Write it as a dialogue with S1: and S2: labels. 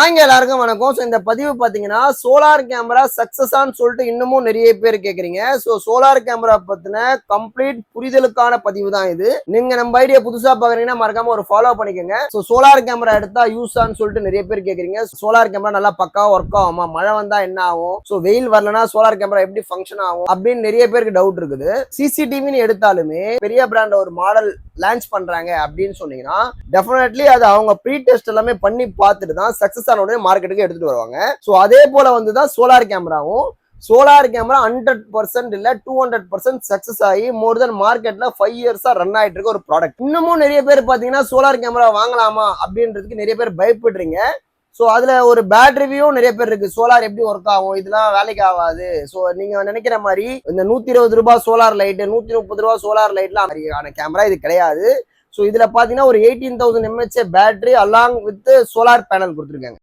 S1: ஹாய்ங்க எல்லாருக்கும் வணக்கம். ஸோ இந்த பதிவு பார்த்தீங்கன்னா சோலார் கேமரா சக்சஸான்னு சொல்லிட்டு இன்னமும் நிறைய பேர் கேட்குறீங்க. ஸோ சோலார் கேமரா பற்றின கம்ப்ளீட் புரிதலுக்கான பதிவு தான் இது. நீங்க நம்ம ஐடியா புதுசாக பார்க்குறீங்கன்னா மறக்காம ஒரு ஃபாலோ பண்ணிக்கோங்க. ஸோ சோலார் கேமரா எடுத்தா யூஸான்னு சொல்லிட்டு நிறைய பேர் கேட்குறீங்க. சோலார் கேமரா நல்லா பக்காவாக ஒர்க் ஆகுமா, மழை வந்தா என்ன ஆகும், ஸோ வெயில் வரலன்னா சோலார் கேமரா எப்படி ஃபங்க்ஷன் ஆகும் அப்படின்னு நிறைய பேருக்கு டவுட் இருக்குது. சிசிடிவின்னு எடுத்தாலுமே பெரிய பிராண்ட் ஒரு மாடல் லான்ச் பண்றாங்க அப்படின்னு சொன்னீங்கன்னா டெஃபினெட்லி அது அவங்க ப்ரீ டெஸ்ட் எல்லாமே பண்ணி பார்த்துட்டு தான் சக்சஸ் ஆன உடனே மார்க்கெட்டுக்கு எடுத்துட்டு வருவாங்க. ஸோ அதே போல வந்து தான் சோலார் கேமராவும். சோலார் கேமரா 100% இல்ல 200% சக்சஸ் ஆகி மோர் தென் மார்க்கெட்ல 5 இயர்ஸா ரன் ஆயிட்டு இருக்க ஒரு ப்ராடக்ட். இன்னமும் நிறைய பேர் பாத்தீங்கன்னா சோலார் கேமரா வாங்கலாமா அப்படின்றதுக்கு நிறைய பேர் பயப்படுறீங்க. ஸோ அதுல ஒரு பேட் ரிவ்யூவும் நிறைய பேர் இருக்கு. சோலார் எப்படி ஒர்க் ஆகும், இதெல்லாம் வேலைக்கு ஆகாது. ஸோ நீங்க நினைக்கிற மாதிரி இந்த 120 ரூபாய் சோலார் லைட், 130 ரூபாய் சோலார் லைட்லாம் மாதிரியான கேமரா இது கிடையாது. ஸோ இதுல பாத்தீங்கன்னா ஒரு 18,000 mAh battery along with solar panel கொடுத்துருக்காங்க.